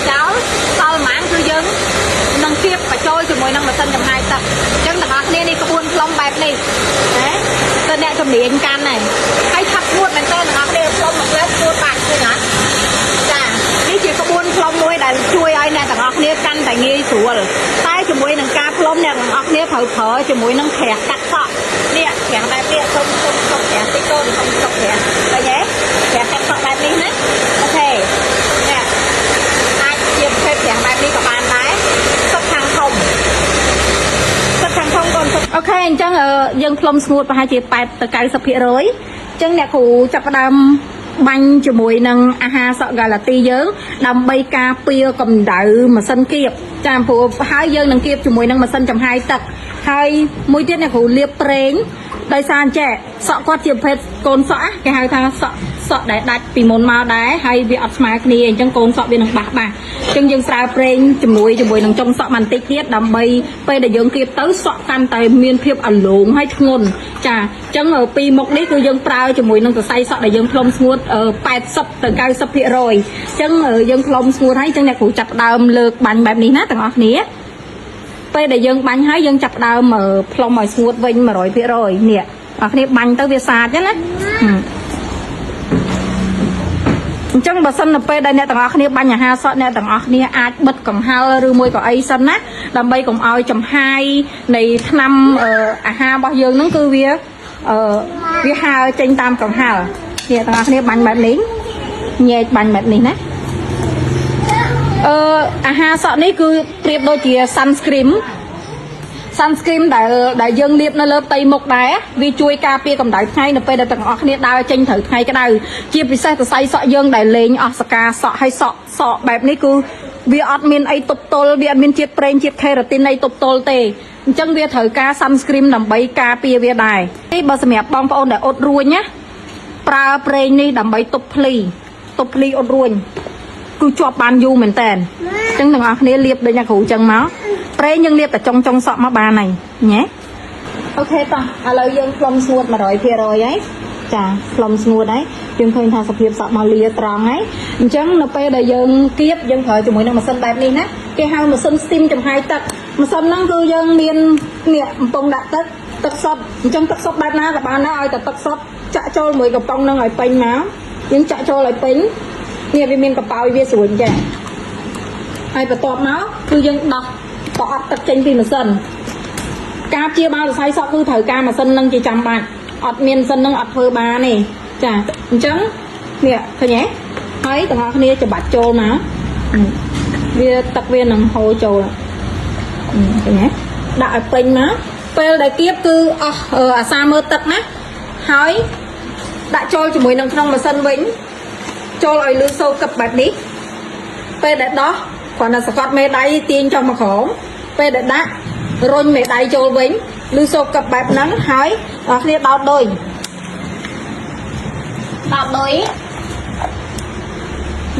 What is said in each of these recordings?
ចោលសល់ម៉ានគឺយើងនឹងគៀបបញ្ចូលជាមួយនឹងម៉ាស៊ីនចំហាយទឹកអញ្ចឹងទាំងអស់គ្នានេះក្បួនផ្លុំបែបនេះណាទៅអ្នកជំនាញកាន់ហើយហើយឆាប់ស្ងួតមែនតើទាំងអស់គ្នាផ្លុំមកលើស្ងួតបាច់ទេណាចានេះជាក្បួនផ្លុំមួយដែលជួយឲ្យអ្នកទាំងអស់គ្នាកាន់តែងាយស្រួលតែជាមួយនឹងការផ្លុំអ្នកទាំងអស់គ្នាត្រូវប្រើជាមួយនឹងក្រាស់កាត់សក់នេះក្រាស់បែបនេះសុំក្រាស់តិចតូនសុំក្រាស់ឃើញទេក្រាស់កាត់សក់បែបនេះណាអូខេនេះអាចជាប្រភេទក្រាស់បែបនេះក៏បានដែរសុទ្ធខាងធំកូនអូខេអញ្ចឹងយើងផ្លុំស្ងួតប្រហែលជា8ទៅ 90% អញ្ចឹងអ្នកគ្រូចាប់ផ្ដើមបាញ់ជាមួយនឹងអាហារសក់ហ្គាឡាទីយើងដើម្បីការពារកម្ដៅម៉ាស៊ីនគៀបចាព្រោះហើយយើងនឹងគៀបជាមួយនឹងម៉ាស៊ីនចំហាយទឹកហើយមួយទៀតអ្នកគ្រូលាបប្រេងដោយសារអញ្ចឹងសក់គាត់ជាប្រភេទកូនសក់គេហៅថាសក់ដែលដាច់ពីមុនមកដែរហើយវាអត់ស្មើគ្នាអញ្ចឹងកូនសក់វានឹងបាសអញ្ចឹងយើងស្រាវប្រេងជាមួយនឹងចុងសក់បន្តិចទៀតដើម្បីពេលដែលយើងគៀបទៅសក់កាន់តែមានភាពអលងហើយធ្ងន់ចាអញ្ចឹងពីមុខនេះគឺយើងប្រើជាមួយនឹងសរសៃសក់ដែលយើងផ្លុំស្ងួត80ទៅ 90% អញ្ចឹងយើងផ្លុំស្ងួតហើយអញ្ចឹងអ្នកគ្រូចាប់ដើមលើកបាញ់បែបនេះណាទាំងអស់គ្នាពេលដែលយើងបាញ់ហើយយើងចាប់ដើមផ្លុំឲ្យស្ងួតវិញ 100% នេះអ្នកគ្នាបាញ់ទៅវាសាចណាអញ្ចឹងបើសិននៅពេលដែលអ្នកទាំងអស់គ្នាបាញ់អាហារសក់អ្នកទាំងអស់គ្នាអាចបិទកង្ហើលឬមួយក៏អីសិនណាដើម្បីកុំឲ្យចំហាយនៃថ្នាំអាហាររបស់យើងហ្នឹងគឺវាហើរចេញតាមកង្ហើលអ្នកទាំងអស់គ្នាបាញ់បែបនេះញែកបាញ់បែបនេះណាអាហារសក់នេះគឺប្រៀបដូចជា sunscreen ដែលយើងលាបនៅលើផ្ទៃមុខដែរវាជួយការពារកម្ដៅថ្ងៃនៅពេលដែលទាំងអស់គ្នាដើរចេញត្រូវថ្ងៃក្ដៅជាពិសេសសរសៃសក់យើងដែលលេងអស់សកាសក់ហើយសក់បែបនេះគឺវាអត់មានអីទប់ទល់វាអត់មានជាតិប្រេងជាតិខេរ៉ាទីនអីទប់ទល់ទេអញ្ចឹងវាត្រូវការ sunscreen ដើម្បីការពារវាដែរនេះបើសម្រាប់បងប្អូនដែលអត់រួញណាប្រើប្រេងនេះដើម្បីទប់ភ្លីអត់រួញគឺជាប់បានយូរមែនតើអញ្ចឹងទាំងអស់គ្នាលាបដូចអ្នកគ្រូអញ្ចឹងមកប្រេងយើងលាបតែចុងសក់មកបានហើយញ៉េអូខេតោះឥឡូវយើងផ្លុំស្ងួត 100% ហើយចាផ្លុំស្ងួតហើយយើងឃើញថាសភាពសក់មកលាត្រង់ហើយអញ្ចឹងនៅពេលដែលយើងគៀបយើងប្រើជាមួយនឹងម៉ាស៊ីនបែបនេះណាគេហៅម៉ាស៊ីន steam ចំហាយទឹកម៉ាស៊ីនហ្នឹងគឺយើងមាននេះកំប៉ុងដាក់ទឹកសុទ្ធអញ្ចឹងទឹកសុទ្ធបែបណាក៏បានដែរឲ្យតែទឹកសុទ្ធចាក់ចូលមួយកំប៉ុងហ្នឹងឲ្យពេញមកយើងចាក់ចូលឲ្យពេញនេះវាមានកប៉ោយវាស្រួលចេះហើយបន្ទាប់មកគឺយើងដោះប្រអប់ទឹកចេញពីម៉ាស៊ីនការព្យាបាលសរសៃសក់គឺត្រូវការម៉ាស៊ីននឹងជាចាំបាច់អត់មានម៉ាស៊ីននឹងអត់ធ្វើបានទេចាអញ្ចឹងនេះឃើញទេហើយទាំងអស់គ្នាច្បាច់ចូលមកវាទឹកវានឹងហូរចូលឃើញទេដាក់ឲ្យពេញមកពេលដែលគៀបគឺអស់អាសាមើលទឹកណាហើយដាក់ចូលជាមួយនឹងក្នុងម៉ាស៊ីនវិញចូលឲ្យលឺសូរកឹបបែបនេះពេលដែលដោះគ្រាន់តែសកត់មេដៃទាញចុះមកក្រោមពេលដែលដាក់រុញមេដៃចូលវិញលឺសូរកឹបបែបហ្នឹងហើយអ្នកគ្នាដោតដុយ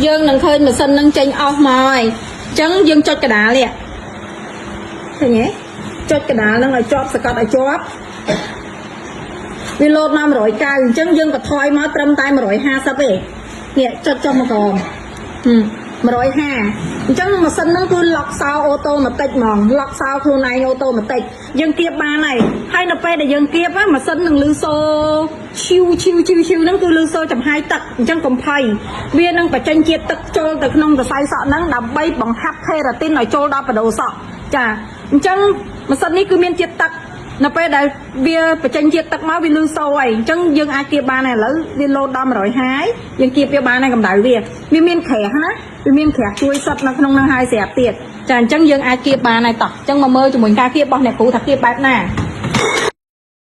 យើងនឹងឃើញម៉ាស៊ីននឹងចេញអស់មកហើយអញ្ចឹងយើងចុចកដាលនេះឃើញទេចុចកដាលហ្នឹងឲ្យជាប់សកត់ឲ្យជាប់វាលោតមក190អញ្ចឹងយើងបន្ថយមកត្រឹមតែ150ទេនេះចុចចុះមកក្រោម150អញ្ចឹងម៉ាស៊ីនហ្នឹងគឺឡុកសោអូតូម៉ាទិកហ្មងឡុកសោខ្លួនឯងអូតូម៉ាទិកយើងគៀបបានហើយនៅពេលដែលយើងគៀបម៉ាស៊ីននឹងលឺសូឈីវហ្នឹងគឺលឺសូចំហាយទឹកអញ្ចឹងកុំភ័យវានឹងបញ្ចេញជាតិទឹកចូលទៅក្នុងសរសៃសក់ហ្នឹងដើម្បីបង្ហាត់ខេរ៉ាទីនឲ្យចូលដល់បដូរសក់ចាអញ្ចឹងម៉ាស៊ីននេះគឺមានជាតិទឹកនៅពេលដែលវាបញ្ចេញជាតិទឹកមកវាលឺសូហើយអញ្ចឹងយើងអាចគៀបបានហើយឥឡូវវាលោតដល់150ហើយយើងគៀបវាបានហើយកម្ដៅវាមានក្រាស់ណាវាមានក្រាស់ជួយសុទ្ធនៅក្នុងនឹងហើយស្រាប់ទៀតចាអញ្ចឹងយើងអាចគៀបបានហើយតោះអញ្ចឹងមកមើលជាមួយការគៀបរបស់អ្នកគ្រូថាគៀបបែបណា